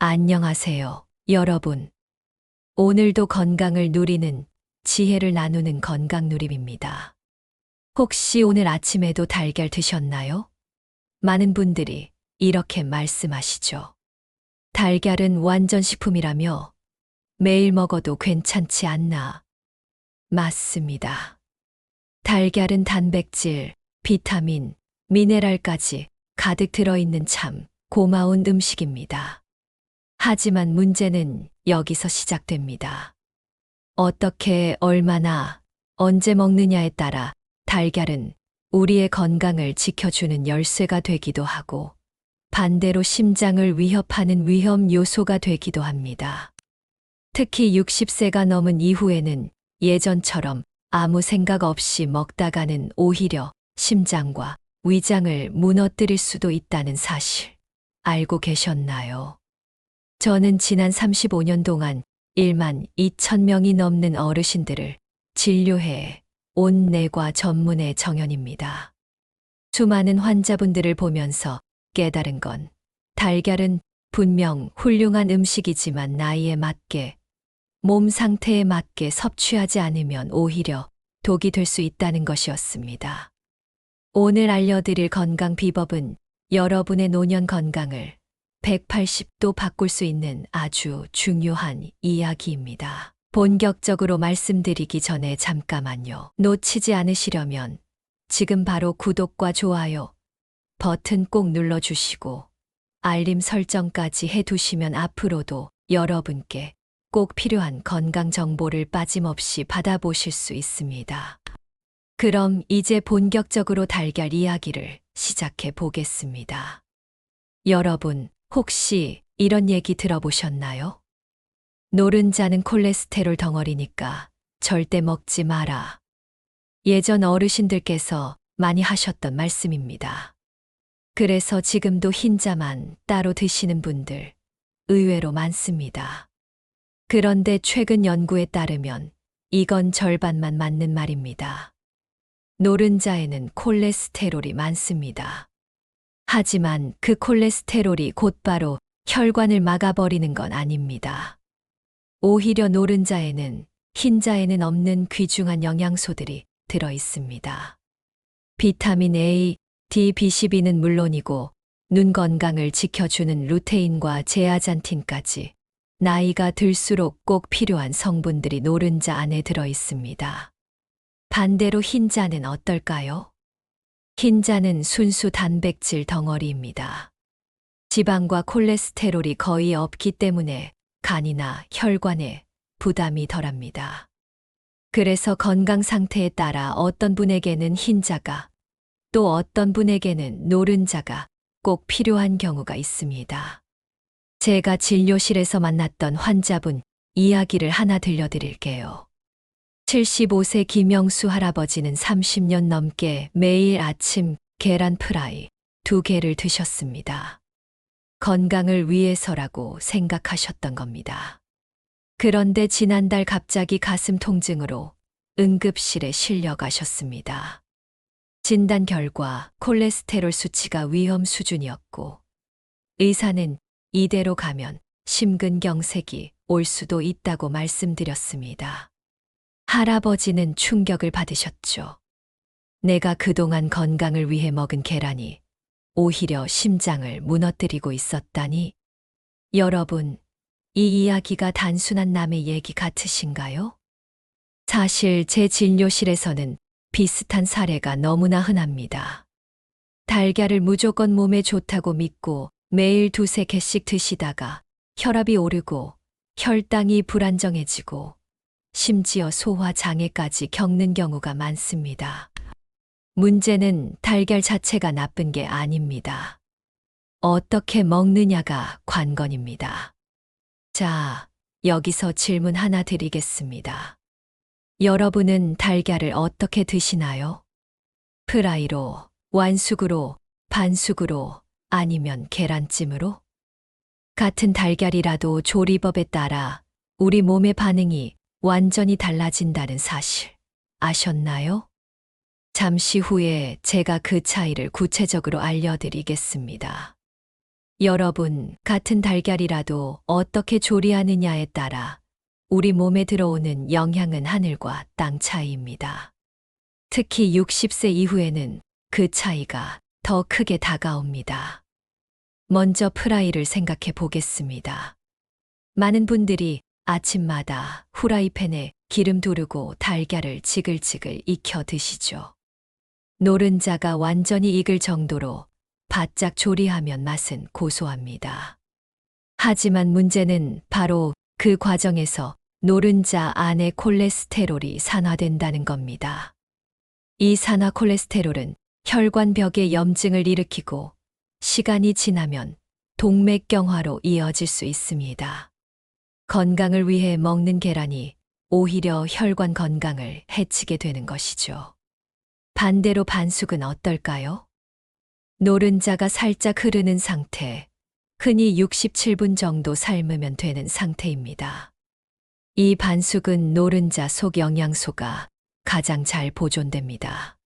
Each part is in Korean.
안녕하세요, 여러분. 오늘도 건강을 누리는 지혜를 나누는 건강누림입니다. 혹시 오늘 아침에도 달걀 드셨나요? 많은 분들이 이렇게 말씀하시죠. 달걀은 완전 식품이라며 매일 먹어도 괜찮지 않나? 맞습니다. 달걀은 단백질, 비타민, 미네랄까지 가득 들어있는 참 고마운 음식입니다. 하지만 문제는 여기서 시작됩니다. 어떻게, 얼마나, 언제 먹느냐에 따라 달걀은 우리의 건강을 지켜주는 열쇠가 되기도 하고 반대로 심장을 위협하는 위험 요소가 되기도 합니다. 특히 60세가 넘은 이후에는 예전처럼 아무 생각 없이 먹다가는 오히려 심장과 위장을 무너뜨릴 수도 있다는 사실 알고 계셨나요? 저는 지난 35년 동안 1만 2천 명이 넘는 어르신들을 진료해 온 내과 전문의 정연입니다. 수많은 환자분들을 보면서 깨달은 건 달걀은 분명 훌륭한 음식이지만 나이에 맞게, 몸 상태에 맞게 섭취하지 않으면 오히려 독이 될 수 있다는 것이었습니다. 오늘 알려드릴 건강 비법은 여러분의 노년 건강을 180도 바꿀 수 있는 아주 중요한 이야기입니다. 본격적으로 말씀드리기 전에 잠깐만요. 놓치지 않으시려면 지금 바로 구독과 좋아요 버튼 꼭 눌러주시고 알림 설정까지 해두시면 앞으로도 여러분께 꼭 필요한 건강 정보를 빠짐없이 받아보실 수 있습니다. 그럼 이제 본격적으로 달걀 이야기를 시작해 보겠습니다. 여러분, 혹시 이런 얘기 들어보셨나요? 노른자는 콜레스테롤 덩어리니까 절대 먹지 마라. 예전 어르신들께서 많이 하셨던 말씀입니다. 그래서 지금도 흰자만 따로 드시는 분들 의외로 많습니다. 그런데 최근 연구에 따르면 이건 절반만 맞는 말입니다. 노른자에는 콜레스테롤이 많습니다. 하지만 그 콜레스테롤이 곧바로 혈관을 막아버리는 건 아닙니다. 오히려 노른자에는 흰자에는 없는 귀중한 영양소들이 들어 있습니다. 비타민 A, D, B12는 물론이고 눈 건강을 지켜주는 루테인과 제아잔틴까지 나이가 들수록 꼭 필요한 성분들이 노른자 안에 들어 있습니다. 반대로 흰자는 어떨까요? 흰자는 순수 단백질 덩어리입니다. 지방과 콜레스테롤이 거의 없기 때문에 간이나 혈관에 부담이 덜합니다. 그래서 건강 상태에 따라 어떤 분에게는 흰자가, 또 어떤 분에게는 노른자가 꼭 필요한 경우가 있습니다. 제가 진료실에서 만났던 환자분 이야기를 하나 들려드릴게요. 75세 김영수 할아버지는 30년 넘게 매일 아침 계란 프라이 2개를 드셨습니다. 건강을 위해서라고 생각하셨던 겁니다. 그런데 지난달 갑자기 가슴 통증으로 응급실에 실려가셨습니다. 진단 결과 콜레스테롤 수치가 위험 수준이었고 의사는 이대로 가면 심근경색이 올 수도 있다고 말씀드렸습니다. 할아버지는 충격을 받으셨죠. 내가 그동안 건강을 위해 먹은 계란이 오히려 심장을 무너뜨리고 있었다니. 여러분, 이 이야기가 단순한 남의 얘기 같으신가요? 사실 제 진료실에서는 비슷한 사례가 너무나 흔합니다. 달걀을 무조건 몸에 좋다고 믿고 매일 2~3개씩 드시다가 혈압이 오르고 혈당이 불안정해지고 심지어 소화 장애까지 겪는 경우가 많습니다. 문제는 달걀 자체가 나쁜 게 아닙니다. 어떻게 먹느냐가 관건입니다. 자, 여기서 질문 하나 드리겠습니다. 여러분은 달걀을 어떻게 드시나요? 프라이로, 완숙으로, 반숙으로, 아니면 계란찜으로? 같은 달걀이라도 조리법에 따라 우리 몸의 반응이 완전히 달라진다는 사실 아셨나요? 잠시 후에 제가 그 차이를 구체적으로 알려드리겠습니다. 여러분, 같은 달걀이라도 어떻게 조리하느냐에 따라 우리 몸에 들어오는 영향은 하늘과 땅 차이입니다. 특히 60세 이후에는 그 차이가 더 크게 다가옵니다. 먼저 프라이를 생각해 보겠습니다. 많은 분들이 아침마다 후라이팬에 기름 두르고 달걀을 지글지글 익혀 드시죠. 노른자가 완전히 익을 정도로 바짝 조리하면 맛은 고소합니다. 하지만 문제는 바로 그 과정에서 노른자 안에 콜레스테롤이 산화된다는 겁니다. 이 산화 콜레스테롤은 혈관벽에 염증을 일으키고 시간이 지나면 동맥경화로 이어질 수 있습니다. 건강을 위해 먹는 계란이 오히려 혈관 건강을 해치게 되는 것이죠. 반대로 반숙은 어떨까요? 노른자가 살짝 흐르는 상태, 흔히 67분 정도 삶으면 되는 상태입니다. 이 반숙은 노른자 속 영양소가 가장 잘 보존됩니다.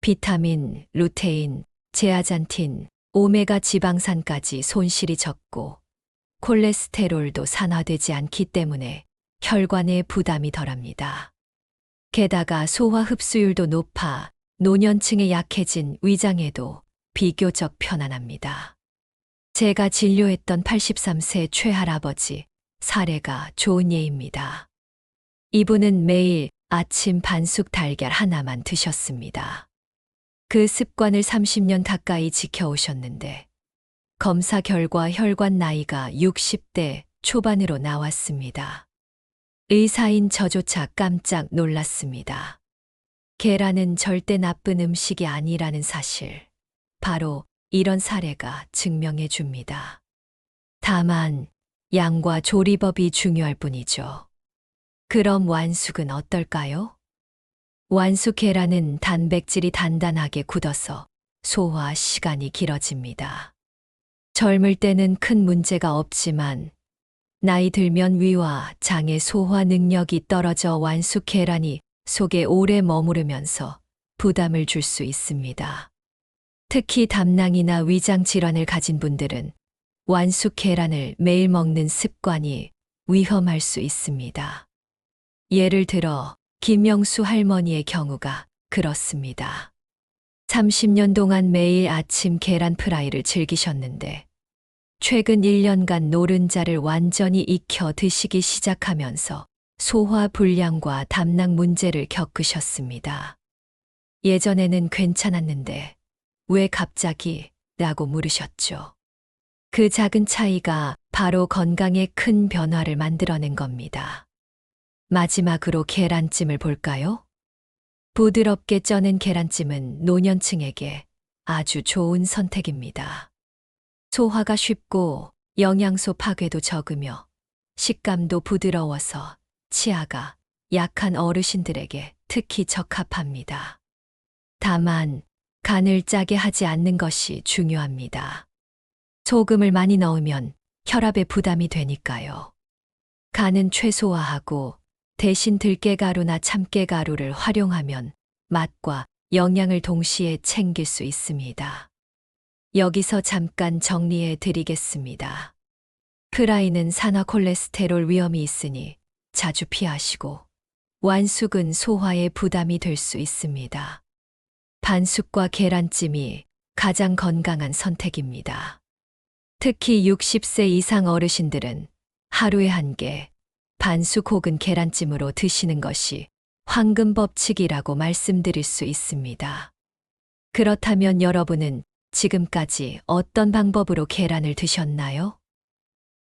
비타민, 루테인, 제아잔틴, 오메가 지방산까지 손실이 적고 콜레스테롤도 산화되지 않기 때문에 혈관에 부담이 덜합니다. 게다가 소화 흡수율도 높아 노년층에 약해진 위장에도 비교적 편안합니다. 제가 진료했던 83세 최할아버지 사례가 좋은 예입니다. 이분은 매일 아침 반숙 달걀 하나만 드셨습니다. 그 습관을 30년 가까이 지켜오셨는데 검사 결과 혈관 나이가 60대 초반으로 나왔습니다. 의사인 저조차 깜짝 놀랐습니다. 계란은 절대 나쁜 음식이 아니라는 사실, 바로 이런 사례가 증명해 줍니다. 다만 양과 조리법이 중요할 뿐이죠. 그럼 완숙은 어떨까요? 완숙 계란은 단백질이 단단하게 굳어서 소화 시간이 길어집니다. 젊을 때는 큰 문제가 없지만 나이 들면 위와 장의 소화 능력이 떨어져 완숙 계란이 속에 오래 머무르면서 부담을 줄 수 있습니다. 특히 담낭이나 위장 질환을 가진 분들은 완숙 계란을 매일 먹는 습관이 위험할 수 있습니다. 예를 들어 김영수 할머니의 경우가 그렇습니다. 30년 동안 매일 아침 계란 프라이를 즐기셨는데 최근 1년간 노른자를 완전히 익혀 드시기 시작하면서 소화 불량과 담낭 문제를 겪으셨습니다. 예전에는 괜찮았는데 왜 갑자기? 라고 물으셨죠. 그 작은 차이가 바로 건강에 큰 변화를 만들어낸 겁니다. 마지막으로 계란찜을 볼까요? 부드럽게 쪄낸 계란찜은 노년층에게 아주 좋은 선택입니다. 소화가 쉽고 영양소 파괴도 적으며 식감도 부드러워서 치아가 약한 어르신들에게 특히 적합합니다. 다만 간을 짜게 하지 않는 것이 중요합니다. 소금을 많이 넣으면 혈압에 부담이 되니까요. 간은 최소화하고 대신 들깨가루나 참깨가루를 활용하면 맛과 영양을 동시에 챙길 수 있습니다. 여기서 잠깐 정리해 드리겠습니다. 프라이는 산화 콜레스테롤 위험이 있으니 자주 피하시고 완숙은 소화에 부담이 될 수 있습니다. 반숙과 계란찜이 가장 건강한 선택입니다. 특히 60세 이상 어르신들은 하루에 한 개 반숙 혹은 계란찜으로 드시는 것이 황금 법칙이라고 말씀드릴 수 있습니다. 그렇다면 여러분은 지금까지 어떤 방법으로 계란을 드셨나요?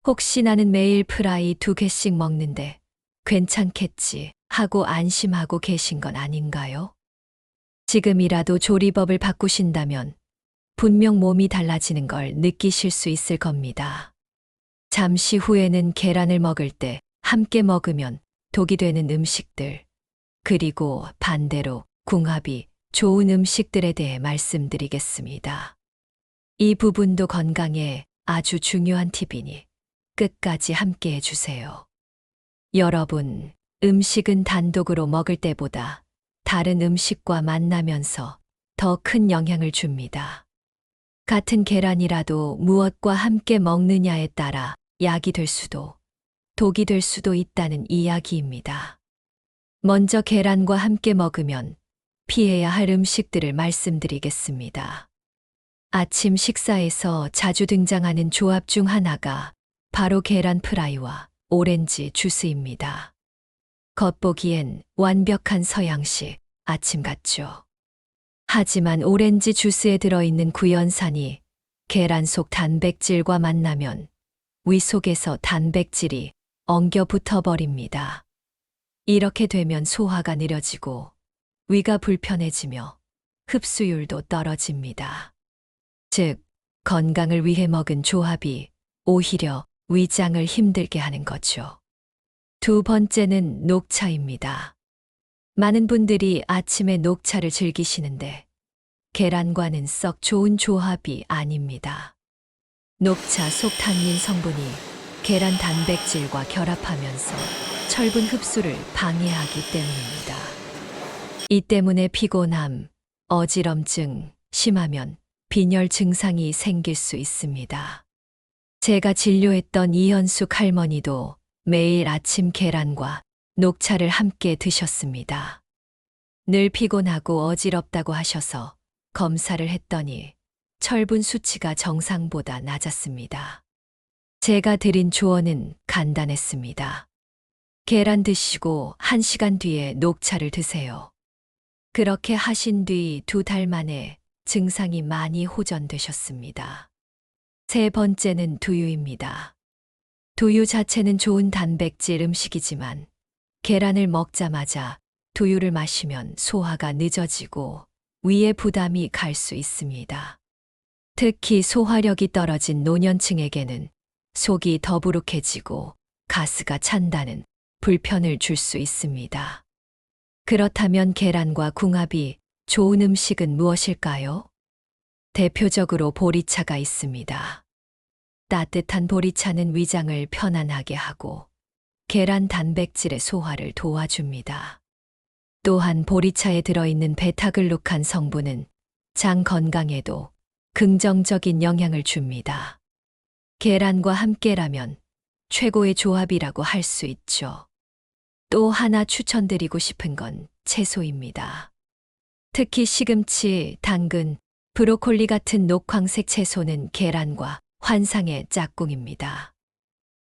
혹시 나는 매일 프라이 2개씩 먹는데 괜찮겠지 하고 안심하고 계신 건 아닌가요? 지금이라도 조리법을 바꾸신다면 분명 몸이 달라지는 걸 느끼실 수 있을 겁니다. 잠시 후에는 계란을 먹을 때 함께 먹으면 독이 되는 음식들, 그리고 반대로 궁합이 좋은 음식들에 대해 말씀드리겠습니다. 이 부분도 건강에 아주 중요한 팁이니 끝까지 함께 해주세요. 여러분, 음식은 단독으로 먹을 때보다 다른 음식과 만나면서 더 큰 영향을 줍니다. 같은 계란이라도 무엇과 함께 먹느냐에 따라 약이 될 수도, 독이 될 수도 있다는 이야기입니다. 먼저 계란과 함께 먹으면 피해야 할 음식들을 말씀드리겠습니다. 아침 식사에서 자주 등장하는 조합 중 하나가 바로 계란 프라이와 오렌지 주스입니다. 겉보기엔 완벽한 서양식 아침 같죠. 하지만 오렌지 주스에 들어있는 구연산이 계란 속 단백질과 만나면 위 속에서 단백질이 엉겨 붙어버립니다. 이렇게 되면 소화가 느려지고 위가 불편해지며 흡수율도 떨어집니다. 즉, 건강을 위해 먹은 조합이 오히려 위장을 힘들게 하는 거죠. 두 번째는 녹차입니다. 많은 분들이 아침에 녹차를 즐기시는데 계란과는 썩 좋은 조합이 아닙니다. 녹차 속 탄닌 성분이 계란 단백질과 결합하면서 철분 흡수를 방해하기 때문입니다. 이 때문에 피곤함, 어지럼증, 심하면 빈혈 증상이 생길 수 있습니다. 제가 진료했던 이현숙 할머니도 매일 아침 계란과 녹차를 함께 드셨습니다. 늘 피곤하고 어지럽다고 하셔서 검사를 했더니 철분 수치가 정상보다 낮았습니다. 제가 드린 조언은 간단했습니다. 계란 드시고 1시간 뒤에 녹차를 드세요. 그렇게 하신 뒤 2달 만에 증상이 많이 호전되셨습니다. 세 번째는 두유입니다. 두유 자체는 좋은 단백질 음식이지만 계란을 먹자마자 두유를 마시면 소화가 늦어지고 위에 부담이 갈 수 있습니다. 특히 소화력이 떨어진 노년층에게는 속이 더부룩해지고 가스가 찬다는 불편을 줄 수 있습니다. 그렇다면 계란과 궁합이 좋은 음식은 무엇일까요? 대표적으로 보리차가 있습니다. 따뜻한 보리차는 위장을 편안하게 하고 계란 단백질의 소화를 도와줍니다. 또한 보리차에 들어있는 베타글루칸 성분은 장 건강에도 긍정적인 영향을 줍니다. 계란과 함께라면 최고의 조합이라고 할 수 있죠. 또 하나 추천드리고 싶은 건 채소입니다. 특히 시금치, 당근, 브로콜리 같은 녹황색 채소는 계란과 환상의 짝꿍입니다.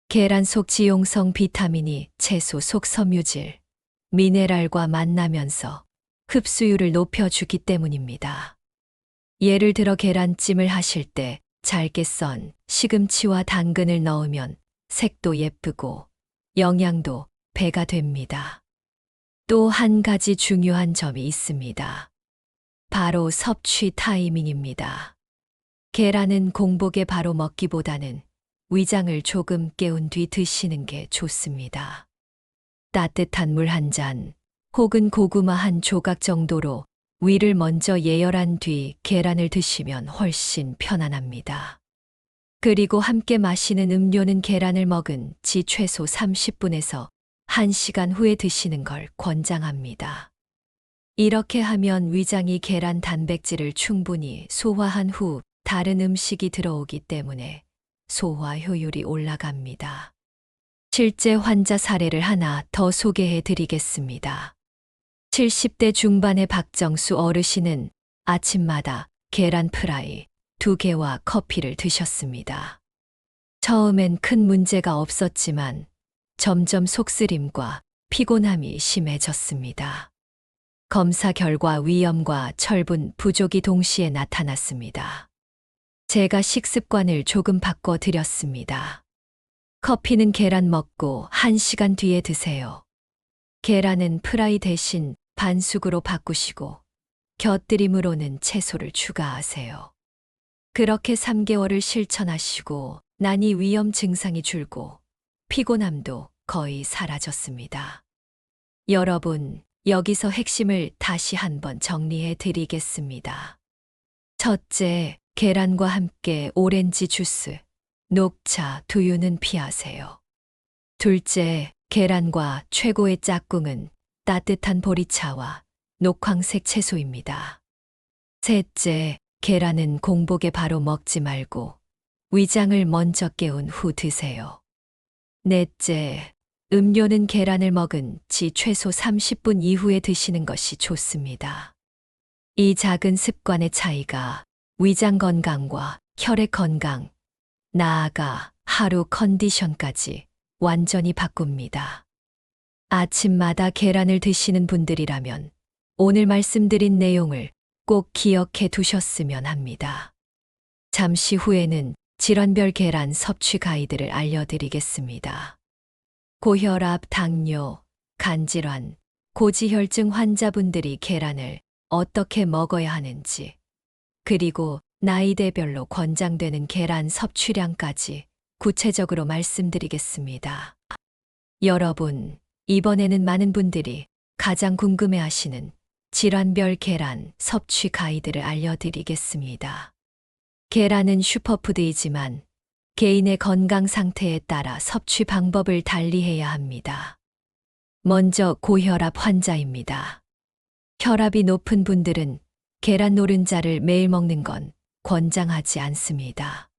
계란 속 지용성 비타민이 채소 속 섬유질, 미네랄과 만나면서 흡수율을 높여주기 때문입니다. 예를 들어 계란찜을 하실 때 잘게 썬 시금치와 당근을 넣으면 색도 예쁘고 영양도 배가 됩니다. 또 한 가지 중요한 점이 있습니다. 바로 섭취 타이밍입니다. 계란은 공복에 바로 먹기보다는 위장을 조금 깨운 뒤 드시는 게 좋습니다. 따뜻한 물 한 잔 혹은 고구마 한 조각 정도로 위를 먼저 예열한 뒤 계란을 드시면 훨씬 편안합니다. 그리고 함께 마시는 음료는 계란을 먹은 지 최소 30분에서 1시간 후에 드시는 걸 권장합니다. 이렇게 하면 위장이 계란 단백질을 충분히 소화한 후 다른 음식이 들어오기 때문에 소화 효율이 올라갑니다. 실제 환자 사례를 하나 더 소개해 드리겠습니다. 70대 중반의 박정수 어르신은 아침마다 계란 프라이 2개와 커피를 드셨습니다. 처음엔 큰 문제가 없었지만 점점 속쓰림과 피곤함이 심해졌습니다. 검사 결과 위염과 철분 부족이 동시에 나타났습니다. 제가 식습관을 조금 바꿔 드렸습니다. 커피는 계란 먹고 1시간 뒤에 드세요. 계란은 프라이 대신 반숙으로 바꾸시고 곁들임으로는 채소를 추가하세요. 그렇게 3개월을 실천하시고 나니 위염 증상이 줄고 피곤함도 거의 사라졌습니다. 여러분, 여기서 핵심을 다시 한번 정리해 드리겠습니다. 첫째, 계란과 함께 오렌지 주스, 녹차, 두유는 피하세요. 둘째, 계란과 최고의 짝꿍은 따뜻한 보리차와 녹황색 채소입니다. 셋째, 계란은 공복에 바로 먹지 말고 위장을 먼저 깨운 후 드세요. 넷째, 음료는 계란을 먹은 지 최소 30분 이후에 드시는 것이 좋습니다. 이 작은 습관의 차이가 위장 건강과 혈액 건강, 나아가 하루 컨디션까지 완전히 바꿉니다. 아침마다 계란을 드시는 분들이라면 오늘 말씀드린 내용을 꼭 기억해 두셨으면 합니다. 잠시 후에는 질환별 계란 섭취 가이드를 알려드리겠습니다. 고혈압, 당뇨, 간질환, 고지혈증 환자분들이 계란을 어떻게 먹어야 하는지, 그리고 나이대별로 권장되는 계란 섭취량까지 구체적으로 말씀드리겠습니다. 여러분, 이번에는 많은 분들이 가장 궁금해하시는 질환별 계란 섭취 가이드를 알려드리겠습니다. 계란은 슈퍼푸드이지만 개인의 건강 상태에 따라 섭취 방법을 달리해야 합니다. 먼저 고혈압 환자입니다. 혈압이 높은 분들은 계란 노른자를 매일 먹는 건 권장하지 않습니다.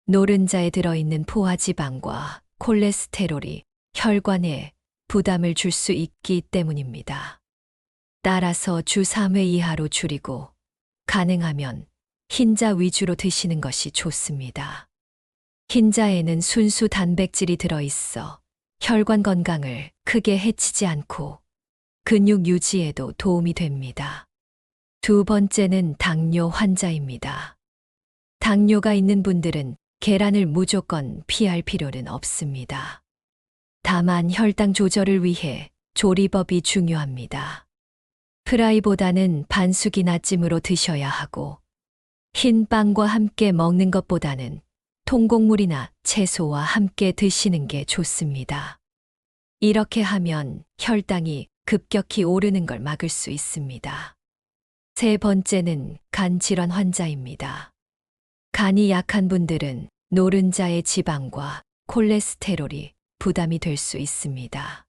노른자에 들어있는 포화지방과 콜레스테롤이 혈관에 부담을 줄 수 있기 때문입니다. 따라서 주 3회 이하로 줄이고 가능하면 흰자 위주로 드시는 것이 좋습니다. 흰자에는 순수 단백질이 들어있어 혈관 건강을 크게 해치지 않고 근육 유지에도 도움이 됩니다. 두 번째는 당뇨 환자입니다. 당뇨가 있는 분들은 계란을 무조건 피할 필요는 없습니다. 다만 혈당 조절을 위해 조리법이 중요합니다. 프라이보다는 반숙이나 찜으로 드셔야 하고 흰 빵과 함께 먹는 것보다는 통곡물이나 채소와 함께 드시는 게 좋습니다. 이렇게 하면 혈당이 급격히 오르는 걸 막을 수 있습니다. 세 번째는 간 질환 환자입니다. 간이 약한 분들은 노른자의 지방과 콜레스테롤이 부담이 될 수 있습니다.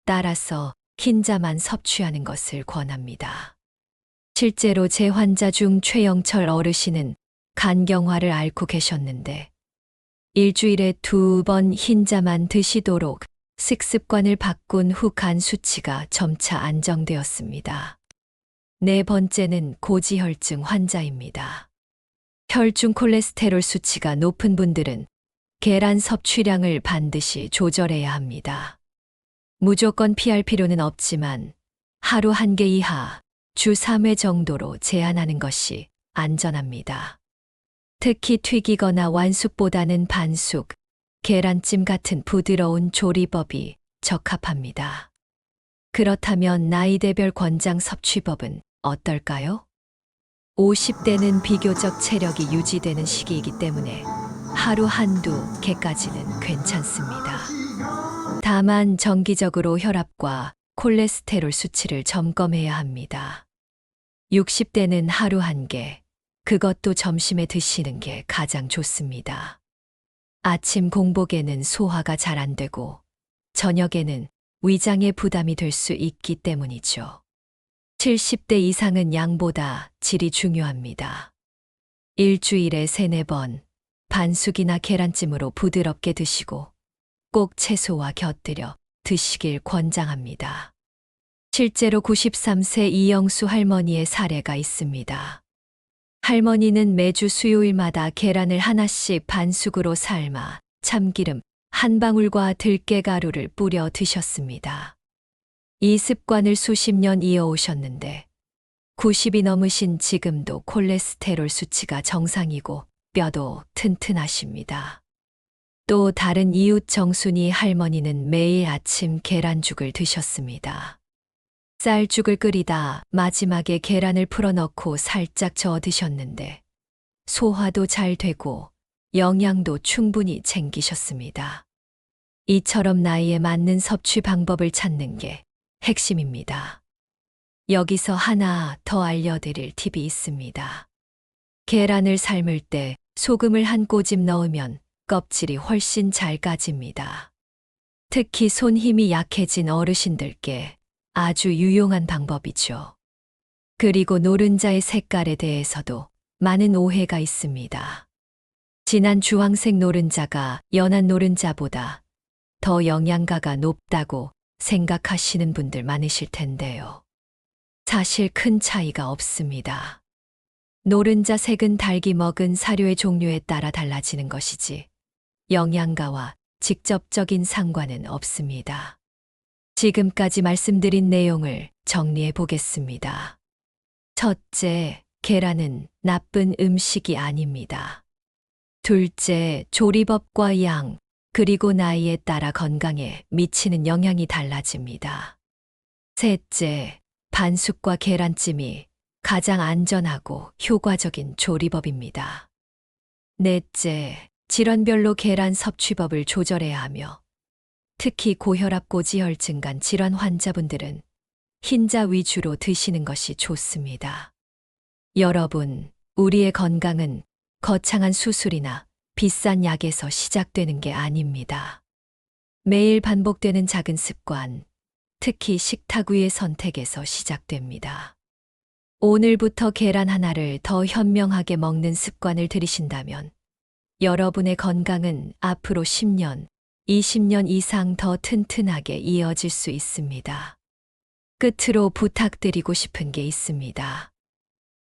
따라서 흰자만 섭취하는 것을 권합니다. 실제로 제 환자 중 최영철 어르신은 간경화를 앓고 계셨는데 일주일에 2번 흰자만 드시도록 식습관을 바꾼 후 간 수치가 점차 안정되었습니다. 네 번째는 고지혈증 환자입니다. 혈중 콜레스테롤 수치가 높은 분들은 계란 섭취량을 반드시 조절해야 합니다. 무조건 피할 필요는 없지만 하루 1개 이하 주 3회 정도로 제한하는 것이 안전합니다. 특히 튀기거나 완숙보다는 반숙, 계란찜 같은 부드러운 조리법이 적합합니다. 그렇다면 나이대별 권장 섭취법은 어떨까요? 50대는 비교적 체력이 유지되는 시기이기 때문에 하루 한두 개까지는 괜찮습니다. 다만 정기적으로 혈압과 콜레스테롤 수치를 점검해야 합니다. 60대는 하루 1개, 그것도 점심에 드시는 게 가장 좋습니다. 아침 공복에는 소화가 잘 안 되고 저녁에는 위장에 부담이 될 수 있기 때문이죠. 70대 이상은 양보다 질이 중요합니다. 일주일에 3-4번 반숙이나 계란찜으로 부드럽게 드시고 꼭 채소와 곁들여 드시길 권장합니다. 실제로 93세 이영수 할머니의 사례가 있습니다. 할머니는 매주 수요일마다 계란을 하나씩 반숙으로 삶아 참기름 한 방울과 들깨가루를 뿌려 드셨습니다. 이 습관을 수십 년 이어오셨는데 90이 넘으신 지금도 콜레스테롤 수치가 정상이고 뼈도 튼튼하십니다. 또 다른 이웃 정순이 할머니는 매일 아침 계란죽을 드셨습니다. 쌀죽을 끓이다 마지막에 계란을 풀어넣고 살짝 저어 드셨는데 소화도 잘 되고 영양도 충분히 챙기셨습니다. 이처럼 나이에 맞는 섭취 방법을 찾는 게 핵심입니다. 여기서 하나 더 알려드릴 팁이 있습니다. 계란을 삶을 때 소금을 한 꼬집 넣으면 껍질이 훨씬 잘 까집니다. 특히 손 힘이 약해진 어르신들께 아주 유용한 방법이죠. 그리고 노른자의 색깔에 대해서도 많은 오해가 있습니다. 진한 주황색 노른자가 연한 노른자보다 더 영양가가 높다고 생각하시는 분들 많으실 텐데요. 사실 큰 차이가 없습니다. 노른자 색은 닭이 먹은 사료의 종류에 따라 달라지는 것이지 영양가와 직접적인 상관은 없습니다. 지금까지 말씀드린 내용을 정리해 보겠습니다. 첫째, 계란은 나쁜 음식이 아닙니다. 둘째, 조리법과 양, 그리고 나이에 따라 건강에 미치는 영향이 달라집니다. 셋째, 반숙과 계란찜이 가장 안전하고 효과적인 조리법입니다. 넷째, 질환별로 계란 섭취법을 조절해야 하며 특히 고혈압 고지혈증 간 질환 환자분들은 흰자 위주로 드시는 것이 좋습니다. 여러분, 우리의 건강은 거창한 수술이나 비싼 약에서 시작되는 게 아닙니다. 매일 반복되는 작은 습관, 특히 식탁 위의 선택에서 시작됩니다. 오늘부터 계란 하나를 더 현명하게 먹는 습관을 들이신다면 여러분의 건강은 앞으로 10년, 20년 이상 더 튼튼하게 이어질 수 있습니다. 끝으로 부탁드리고 싶은 게 있습니다.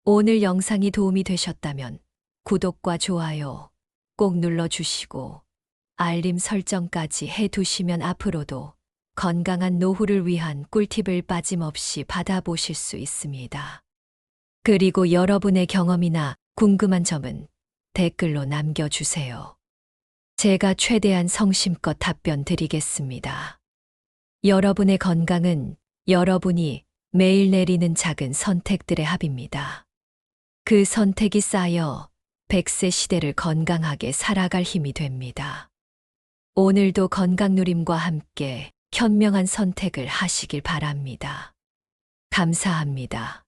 오늘 영상이 도움이 되셨다면 구독과 좋아요 꼭 눌러주시고 알림 설정까지 해두시면 앞으로도 건강한 노후를 위한 꿀팁을 빠짐없이 받아보실 수 있습니다. 그리고 여러분의 경험이나 궁금한 점은 댓글로 남겨주세요. 제가 최대한 성심껏 답변 드리겠습니다. 여러분의 건강은 여러분이 매일 내리는 작은 선택들의 합입니다. 그 선택이 쌓여 100세 시대를 건강하게 살아갈 힘이 됩니다. 오늘도 건강누림과 함께 현명한 선택을 하시길 바랍니다. 감사합니다.